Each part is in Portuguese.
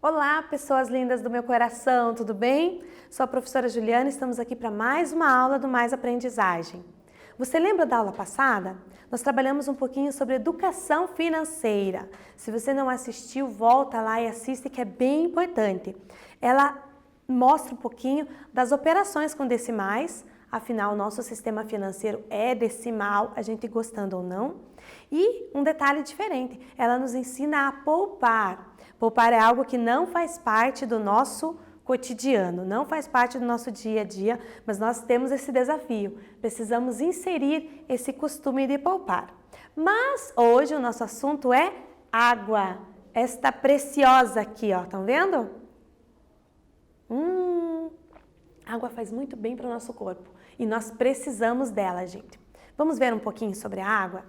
Olá, pessoas lindas do meu coração, tudo bem? Sou a professora Juliana e estamos aqui para mais uma aula do Mais Aprendizagem. Você lembra da aula passada? Nós trabalhamos um pouquinho sobre educação financeira. Se você não assistiu, volta lá e assiste, que é bem importante. Ela mostra um pouquinho das operações com decimais, afinal, nosso sistema financeiro é decimal, a gente gostando ou não. E um detalhe diferente, ela nos ensina a poupar. Poupar é algo que não faz parte do nosso cotidiano, não faz parte do nosso dia a dia, mas nós temos esse desafio. Precisamos inserir esse costume de poupar. Mas hoje o nosso assunto é água. Esta preciosa aqui, ó, estão vendo? Água faz muito bem para o nosso corpo e nós precisamos dela, gente. Vamos ver um pouquinho sobre a água?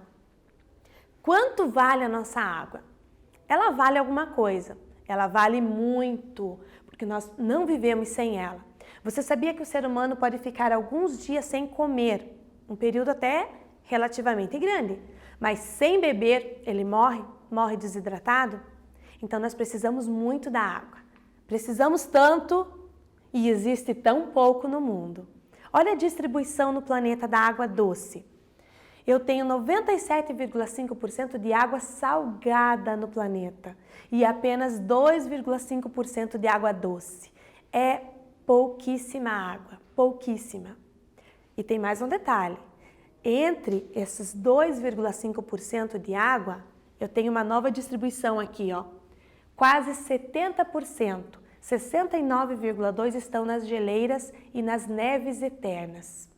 Quanto vale a nossa água? Ela vale alguma coisa, ela vale muito, porque nós não vivemos sem ela. Você sabia que o ser humano pode ficar alguns dias sem comer, um período até relativamente grande, mas sem beber ele morre desidratado? Então nós precisamos muito da água. Precisamos tanto e existe tão pouco no mundo. Olha a distribuição no planeta da água doce. Eu tenho 97,5% de água salgada no planeta e apenas 2,5% de água doce. É pouquíssima água, pouquíssima. E tem mais um detalhe. Entre esses 2,5% de água, eu tenho uma nova distribuição aqui, ó. Quase 70%, 69,2% estão nas geleiras e nas neves eternas.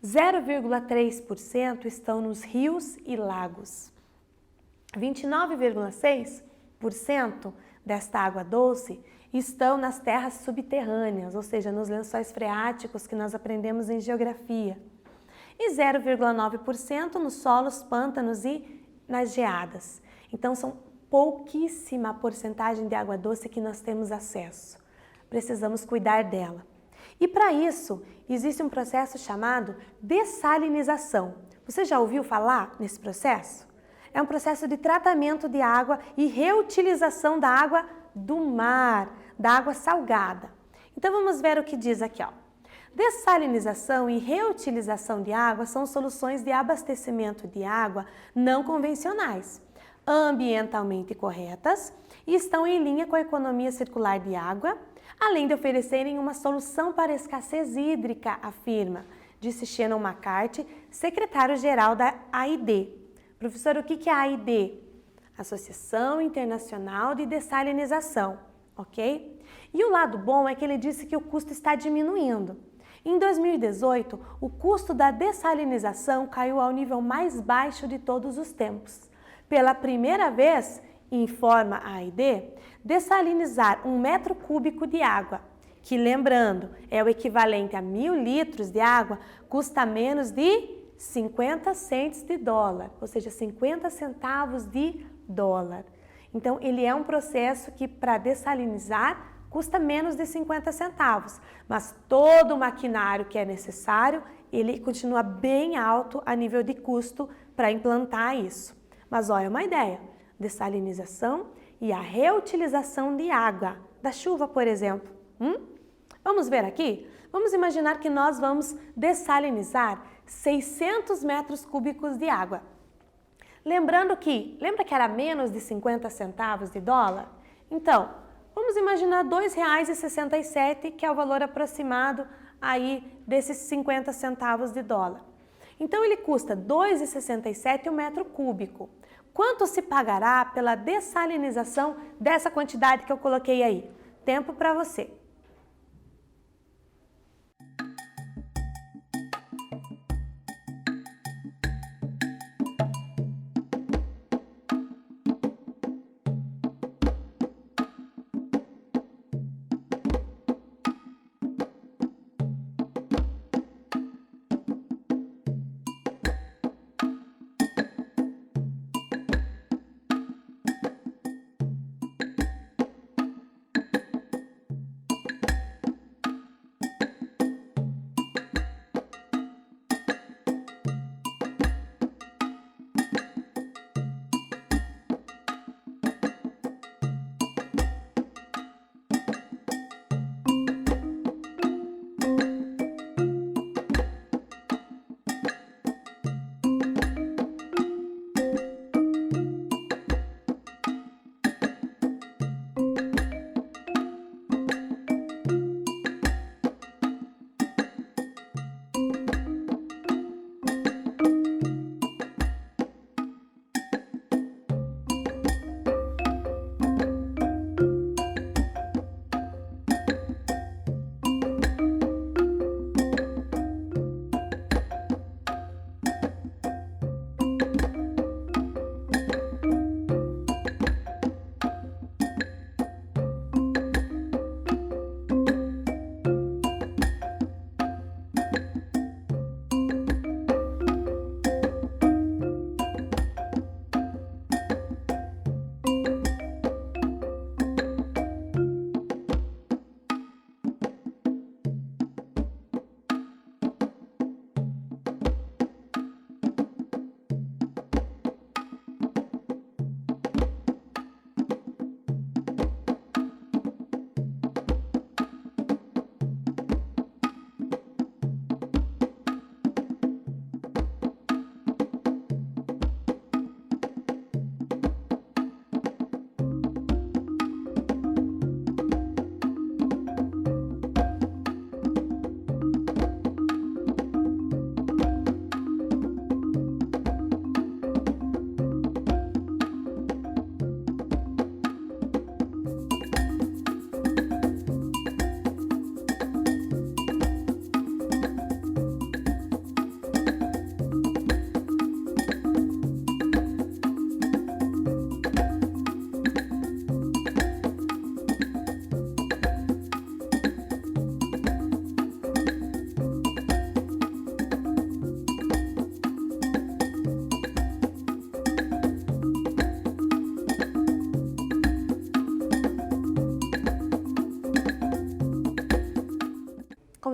0,3% estão nos rios e lagos. 29,6% desta água doce estão nas terras subterrâneas, ou seja, nos lençóis freáticos que nós aprendemos em geografia. E 0,9% nos solos, pântanos e nas geadas. Então, são pouquíssima porcentagem de água doce que nós temos acesso. Precisamos cuidar dela. E para isso, existe um processo chamado dessalinização. Você já ouviu falar nesse processo? É um processo de tratamento de água e reutilização da água do mar, da água salgada. Então vamos ver o que diz aqui, ó. Dessalinização e reutilização de água são soluções de abastecimento de água não convencionais, ambientalmente corretas e estão em linha com a economia circular de água, além de oferecerem uma solução para a escassez hídrica, afirma, disse Shannon McCarthy, secretário-geral da AID. Professor, o que é a AID? Associação Internacional de Dessalinização, ok? E o lado bom é que ele disse que o custo está diminuindo. Em 2018, o custo da dessalinização caiu ao nível mais baixo de todos os tempos. Pela primeira vez, informa a AID, dessalinizar 1 metro cúbico de água, que lembrando é o equivalente a 1.000 litros de água, custa menos de 50 cents de dólar, ou seja, 50 centavos de dólar. Então, ele é um processo que para dessalinizar custa menos de 50 centavos, mas todo o maquinário que é necessário, ele continua bem alto a nível de custo para implantar isso. Mas olha, uma ideia, dessalinização e a reutilização de água, da chuva, por exemplo. Vamos ver aqui? Vamos imaginar que nós vamos dessalinizar 600 metros cúbicos de água. Lembra que era menos de 50 centavos de dólar? Então, vamos imaginar R$ 2,67, que é o valor aproximado aí desses 50 centavos de dólar. Então, ele custa R$ 2,67 o metro cúbico. Quanto se pagará pela dessalinização dessa quantidade que eu coloquei aí? Tempo para você.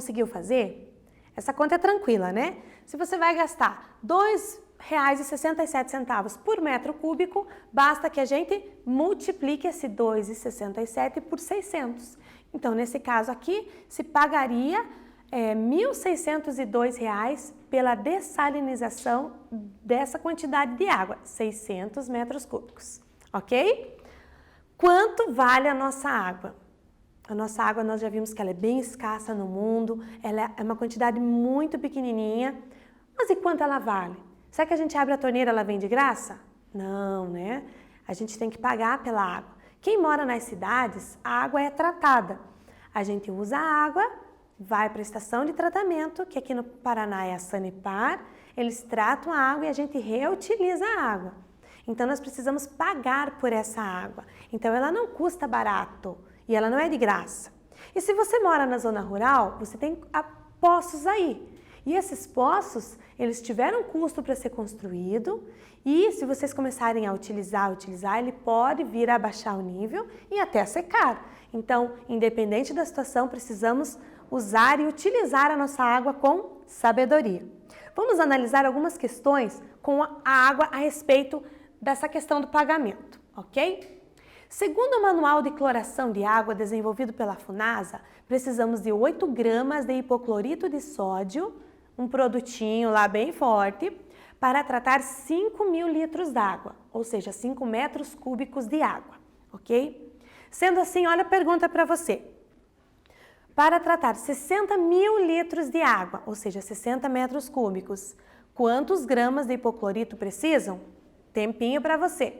conseguiu fazer, essa conta é tranquila, né? Se você vai gastar R$ 2,67 por metro cúbico, basta que a gente multiplique esse 2,67 por 600. Então, nesse caso aqui, se pagaria R$ 1.602 pela dessalinização dessa quantidade de água, 600 metros cúbicos, ok? Quanto vale a nossa água? A nossa água, nós já vimos que ela é bem escassa no mundo, ela é uma quantidade muito pequenininha, mas e quanto ela vale? Será que a gente abre a torneira e ela vem de graça? Não, né? A gente tem que pagar pela água. Quem mora nas cidades, a água é tratada. A gente usa a água, vai para a estação de tratamento, que aqui no Paraná é a Sanepar, eles tratam a água e a gente reutiliza a água. Então, nós precisamos pagar por essa água. Então, ela não custa barato e ela não é de graça. E se você mora na zona rural, você tem poços aí. E esses poços, eles tiveram custo para ser construído e se vocês começarem a utilizar, ele pode vir a baixar o nível e até secar. Então, independente da situação, precisamos usar e utilizar a nossa água com sabedoria. Vamos analisar algumas questões com a água a respeito dessa questão do pagamento, ok? Segundo o Manual de Cloração de Água desenvolvido pela FUNASA, precisamos de 8 gramas de hipoclorito de sódio, um produtinho lá bem forte, para tratar 5.000 litros d'água, ou seja, 5 metros cúbicos de água, ok? Sendo assim, olha a pergunta para você. Para tratar 60.000 litros de água, ou seja, 60 metros cúbicos, quantos gramas de hipoclorito precisam? Tempinho para você.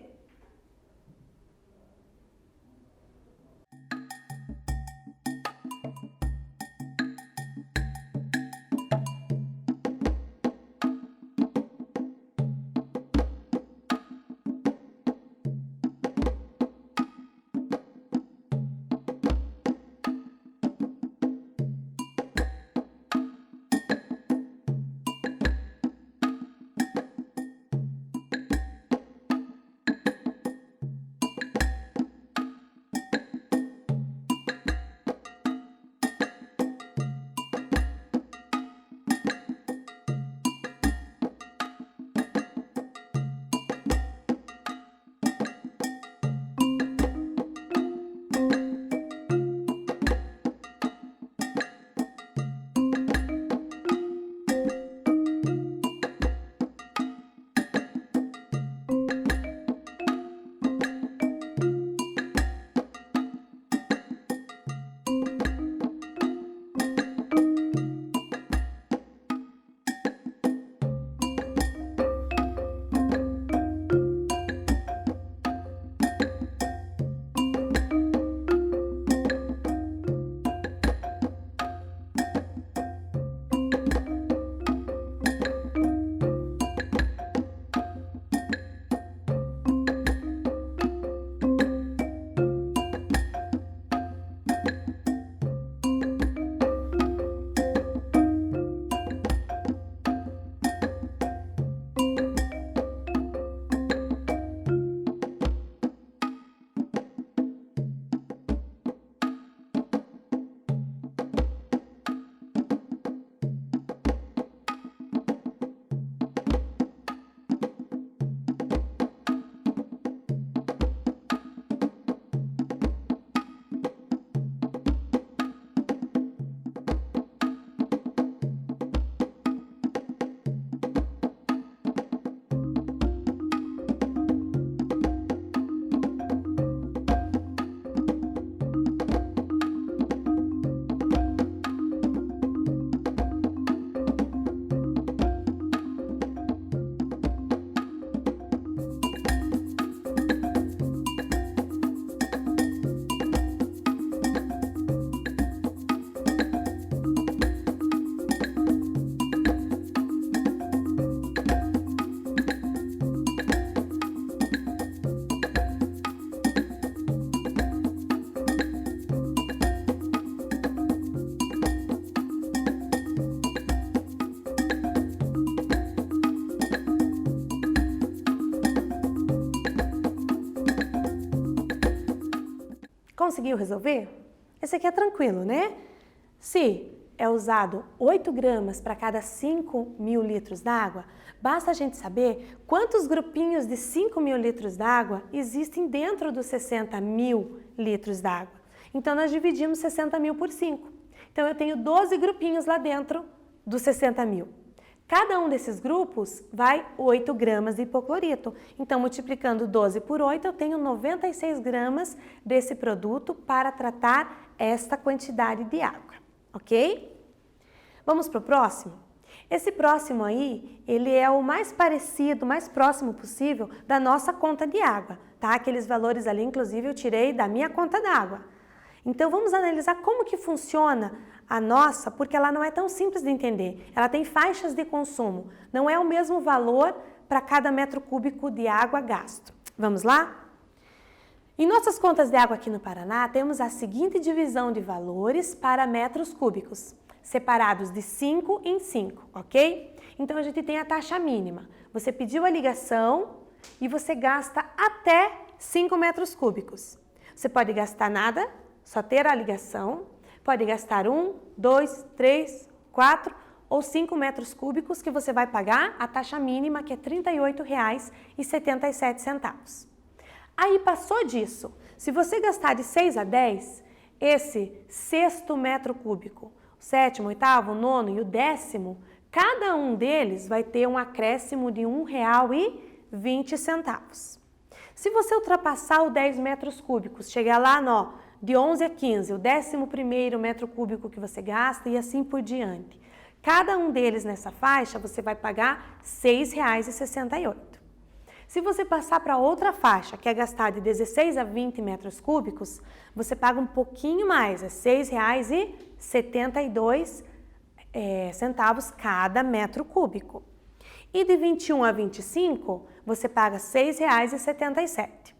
Conseguiu resolver? Esse aqui é tranquilo, né? Se é usado 8 gramas para cada 5.000 litros d'água, basta a gente saber quantos grupinhos de 5.000 litros d'água existem dentro dos 60.000 litros d'água. Então, nós dividimos 60.000 por 5. Então, eu tenho 12 grupinhos lá dentro dos 60.000. Cada um desses grupos vai 8 gramas de hipoclorito. Então, multiplicando 12 por 8, eu tenho 96 gramas desse produto para tratar esta quantidade de água, ok? Vamos para o próximo? Esse próximo aí, ele é o mais parecido, mais próximo possível da nossa conta de água, tá? Aqueles valores ali, inclusive, eu tirei da minha conta d'água. Então, vamos analisar como que funciona a nossa, porque ela não é tão simples de entender. Ela tem faixas de consumo, não é o mesmo valor para cada metro cúbico de água gasto. Vamos lá? Em nossas contas de água aqui no Paraná, temos a seguinte divisão de valores para metros cúbicos, separados de 5 em 5, ok? Então, a gente tem a taxa mínima. Você pediu a ligação e você gasta até 5 metros cúbicos. Você pode gastar nada, só ter a ligação, pode gastar 1, 2, 3, 4 ou 5 metros cúbicos que você vai pagar a taxa mínima, que é R$ 38,77. Aí passou disso, se você gastar de 6 a 10, esse sexto metro cúbico, o sétimo, o oitavo, o nono e o décimo, cada um deles vai ter um acréscimo de R$ 1,20. Se você ultrapassar o 10 metros cúbicos, chegar lá de 11 a 15, o 11º metro cúbico que você gasta e assim por diante. Cada um deles nessa faixa você vai pagar R$ 6,68. Se você passar para outra faixa, que é gastar de 16 a 20 metros cúbicos, você paga um pouquinho mais, é R$ 6,72 cada metro cúbico. E de 21 a 25, você paga R$ 6,77.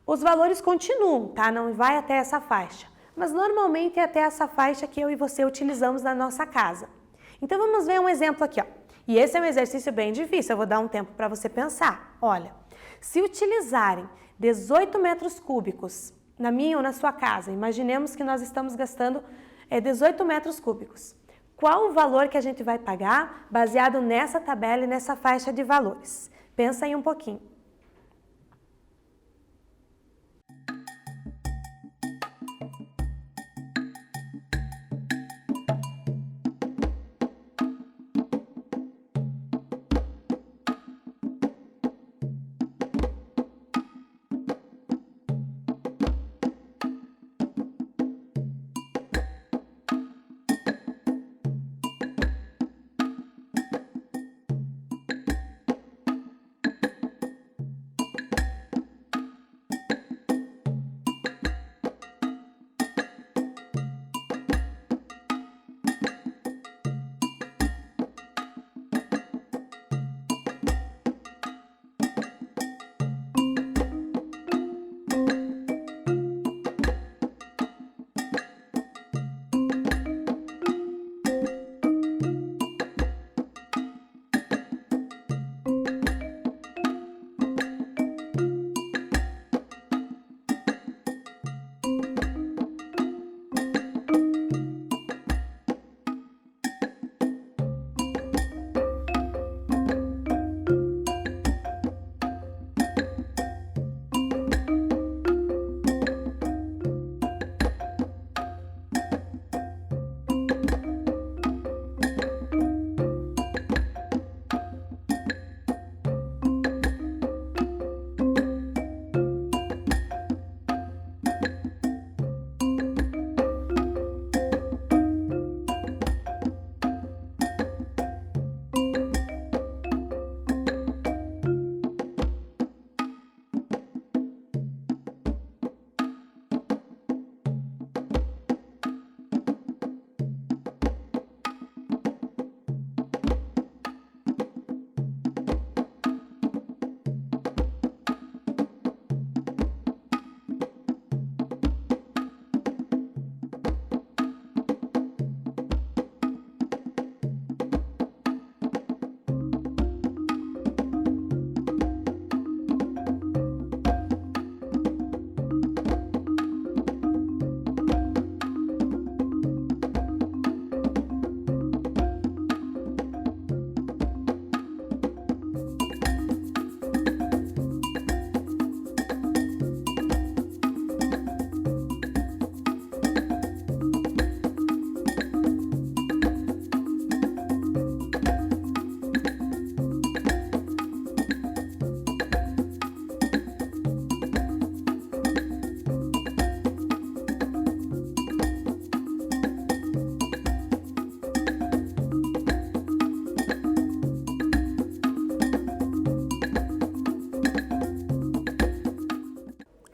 Os valores continuam, tá? Não vai até essa faixa, mas normalmente é até essa faixa que eu e você utilizamos na nossa casa. Então, vamos ver um exemplo aqui, ó. E esse é um exercício bem difícil, eu vou dar um tempo para você pensar. Olha, se utilizarem 18 metros cúbicos na minha ou na sua casa, imaginemos que nós estamos gastando 18 metros cúbicos. Qual o valor que a gente vai pagar baseado nessa tabela e nessa faixa de valores? Pensa aí um pouquinho.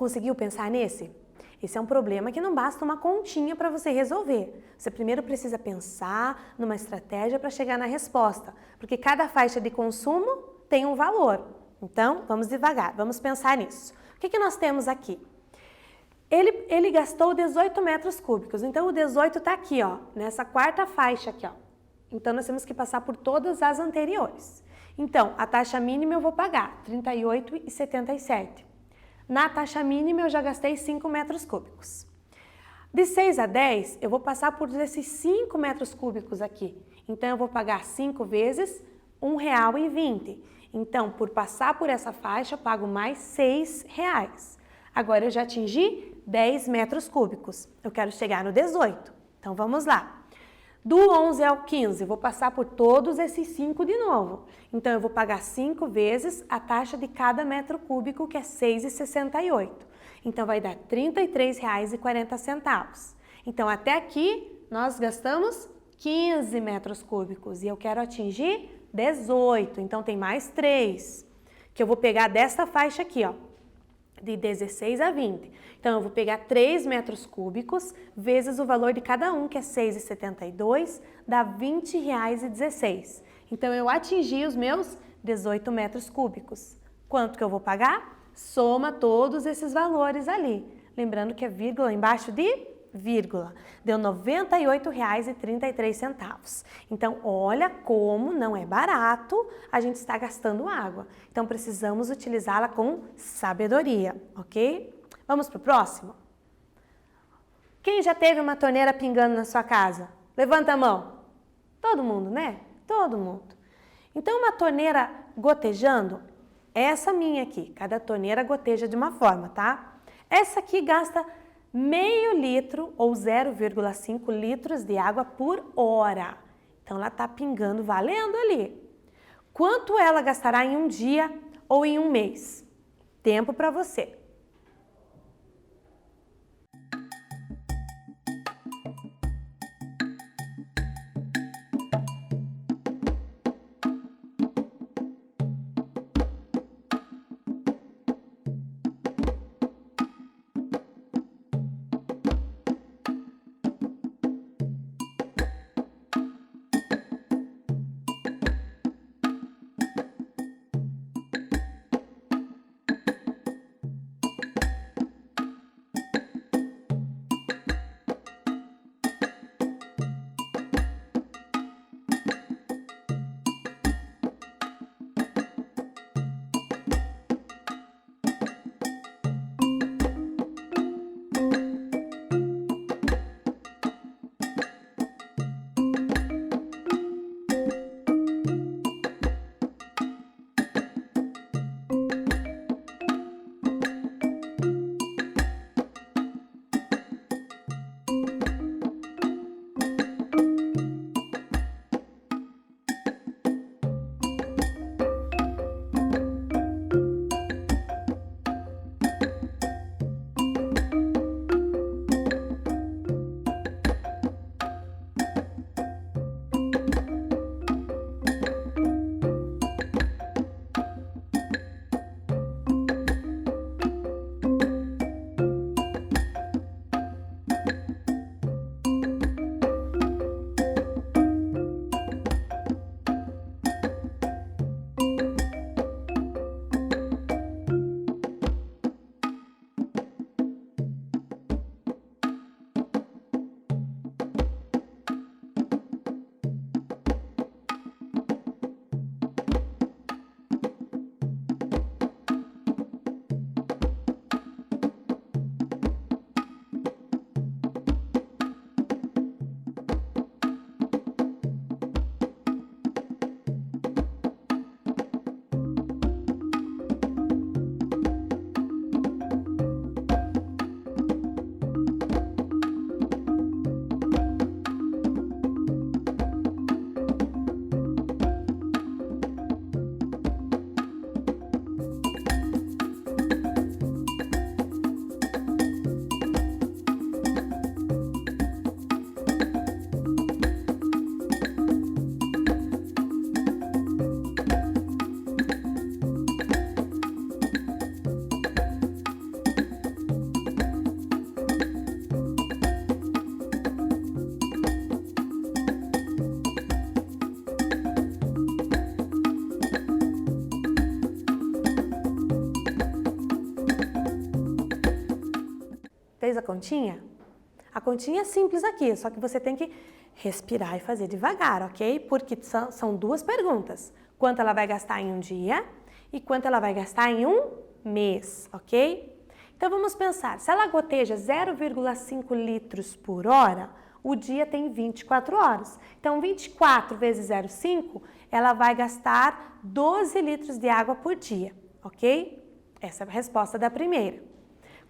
Conseguiu pensar nesse? Esse é um problema que não basta uma continha para você resolver. Você primeiro precisa pensar numa estratégia para chegar na resposta, porque cada faixa de consumo tem um valor. Então, vamos devagar, vamos pensar nisso. O que nós temos aqui? Ele gastou 18 metros cúbicos, então o 18 está aqui, ó, nessa quarta faixa aqui, ó. Então, nós temos que passar por todas as anteriores. Então, a taxa mínima eu vou pagar R$ 38,77. Na taxa mínima eu já gastei 5 metros cúbicos. De 6 a 10, eu vou passar por esses 5 metros cúbicos aqui. Então, eu vou pagar 5 vezes R$ 1,20. Então, por passar por essa faixa, eu pago mais R$ 6. Agora, eu já atingi 10 metros cúbicos. Eu quero chegar no 18. Então, vamos lá. Do 11 ao 15, eu vou passar por todos esses 5 de novo. Então, eu vou pagar 5 vezes a taxa de cada metro cúbico, que é R$ 6,68. Então, vai dar R$ 33,40. Então, até aqui, nós gastamos 15 metros cúbicos e eu quero atingir 18. Então, tem mais 3, que eu vou pegar desta faixa aqui, ó, de 16 a 20. Então, eu vou pegar 3 metros cúbicos vezes o valor de cada um, que é R$ 6,72, dá R$ 20,16. Então, eu atingi os meus 18 metros cúbicos. Quanto que eu vou pagar? Soma todos esses valores ali. Lembrando que é vírgula embaixo de vírgula. Deu R$ 98,33. Então, olha como não é barato a gente está gastando água. Então, precisamos utilizá-la com sabedoria, ok? Vamos para o próximo? Quem já teve uma torneira pingando na sua casa? Levanta a mão. Todo mundo, né? Todo mundo. Então, uma torneira gotejando, essa minha aqui, cada torneira goteja de uma forma, tá? Essa aqui gasta meio litro ou 0,5 litros de água por hora. Então, ela está pingando valendo ali. Quanto ela gastará em um dia ou em um mês? Tempo para você. Fez a continha? A continha é simples aqui, só que você tem que respirar e fazer devagar, ok? Porque são duas perguntas. Quanto ela vai gastar em um dia e quanto ela vai gastar em um mês, ok? Então vamos pensar, se ela goteja 0,5 litros por hora, o dia tem 24 horas. Então 24 vezes 0,5, ela vai gastar 12 litros de água por dia, ok? Essa é a resposta da primeira.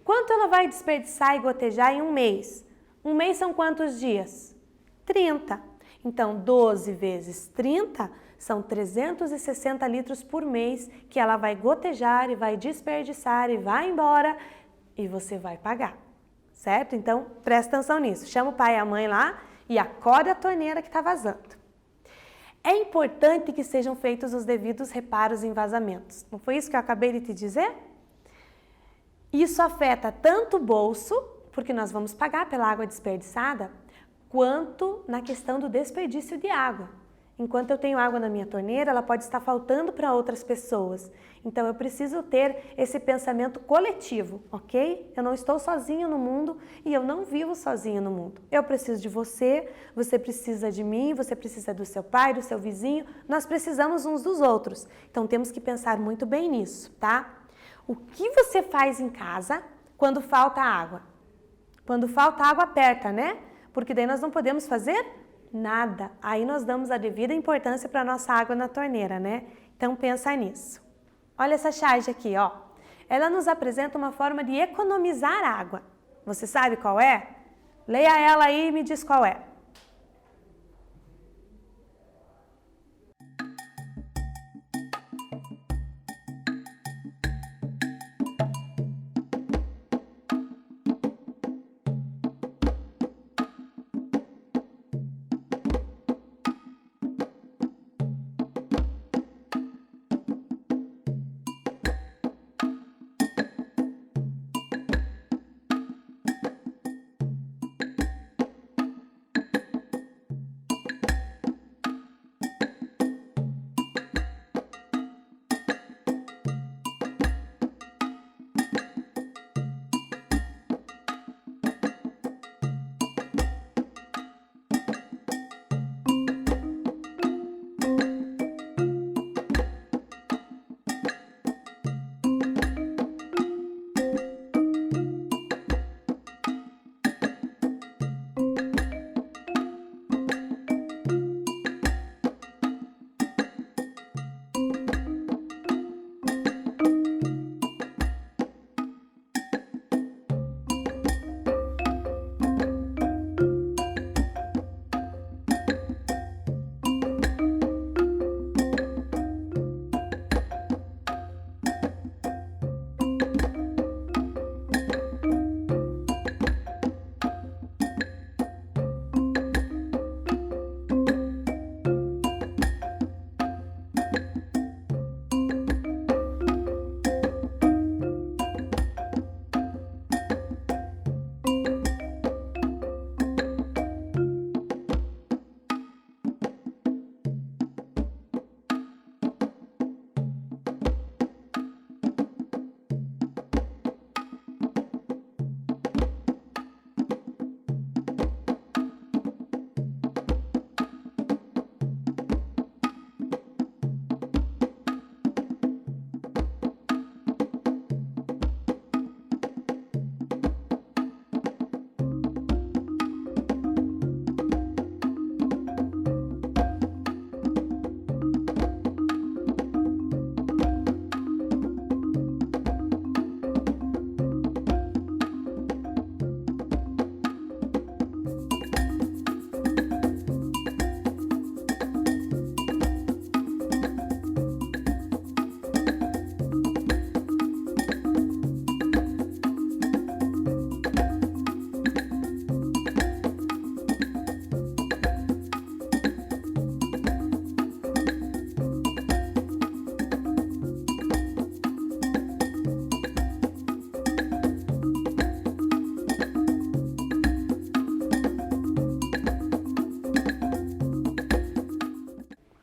Quanto ela vai desperdiçar e gotejar em um mês? Um mês são quantos dias? 30. Então, 12 vezes 30 são 360 litros por mês que ela vai gotejar e vai desperdiçar e vai embora e você vai pagar, certo? Então, presta atenção nisso. Chama o pai e a mãe lá e acorda a torneira que está vazando. É importante que sejam feitos os devidos reparos em vazamentos. Não foi isso que eu acabei de te dizer? Isso afeta tanto o bolso, porque nós vamos pagar pela água desperdiçada, quanto na questão do desperdício de água. Enquanto eu tenho água na minha torneira, ela pode estar faltando para outras pessoas. Então eu preciso ter esse pensamento coletivo, ok? Eu não estou sozinho no mundo e eu não vivo sozinho no mundo. Eu preciso de você, você precisa de mim, você precisa do seu pai, do seu vizinho, nós precisamos uns dos outros. Então temos que pensar muito bem nisso, tá? O que você faz em casa quando falta água? Quando falta água, aperta, né? Porque daí nós não podemos fazer nada. Aí nós damos a devida importância para a nossa água na torneira, né? Então pensa nisso. Olha essa charge aqui, ó. Ela nos apresenta uma forma de economizar água. Você sabe qual é? Leia ela aí e me diz qual é.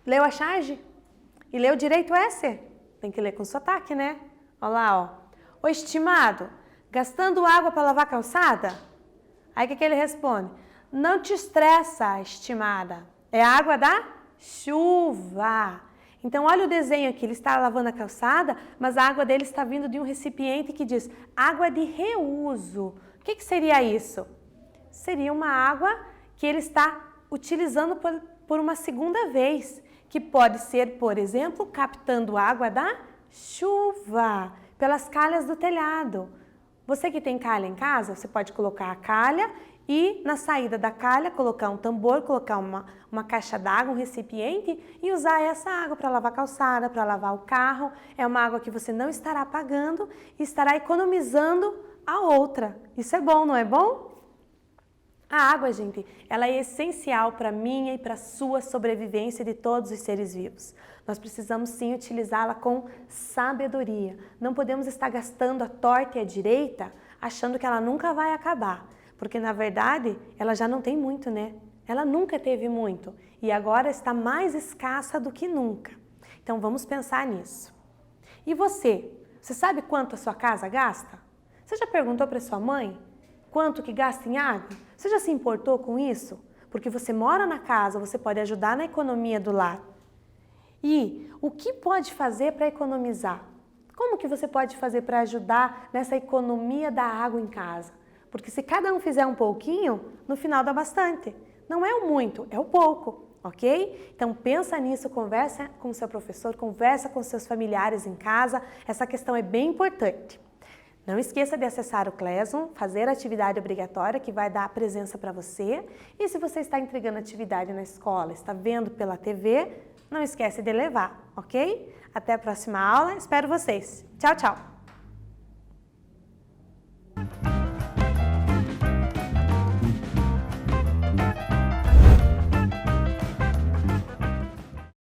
Leu a charge? E leu direito esse? Tem que ler com sotaque, né? Olha lá, ó. O estimado, Gastando água para lavar a calçada? Aí o que ele responde? Não te estressa, estimada. É a água da chuva. Então, olha o desenho aqui. Ele está lavando a calçada, mas a água dele está vindo de um recipiente que diz água de reuso. O que seria isso? Seria uma água que ele está utilizando por uma segunda vez, que pode ser, por exemplo, captando água da chuva, pelas calhas do telhado. Você que tem calha em casa, você pode colocar a calha e na saída da calha colocar um tambor, colocar uma caixa d'água, um recipiente e usar essa água para lavar a calçada, para lavar o carro. É uma água que você não estará pagando e estará economizando a outra. Isso é bom, não é bom? A água, gente, ela é essencial para a minha e para a sua sobrevivência de todos os seres vivos. Nós precisamos sim utilizá-la com sabedoria. Não podemos estar gastando a torta e a direita achando que ela nunca vai acabar. Porque, na verdade, ela já não tem muito, né? Ela nunca teve muito e agora está mais escassa do que nunca. Então, vamos pensar nisso. E você? Você sabe quanto a sua casa gasta? Você já perguntou para sua mãe quanto que gasta em água? Você já se importou com isso? Porque você mora na casa, você pode ajudar na economia do lar. E o que pode fazer para economizar? Como que você pode fazer para ajudar nessa economia da água em casa? Porque se cada um fizer um pouquinho, no final dá bastante. Não é o muito, é o pouco, ok? Então pensa nisso, conversa com o seu professor, conversa com seus familiares em casa. Essa questão é bem importante. Não esqueça de acessar o Classroom, fazer a atividade obrigatória que vai dar a presença para você. E se você está entregando atividade na escola, está vendo pela TV, não esquece de levar, ok? Até a próxima aula, espero vocês. Tchau, tchau!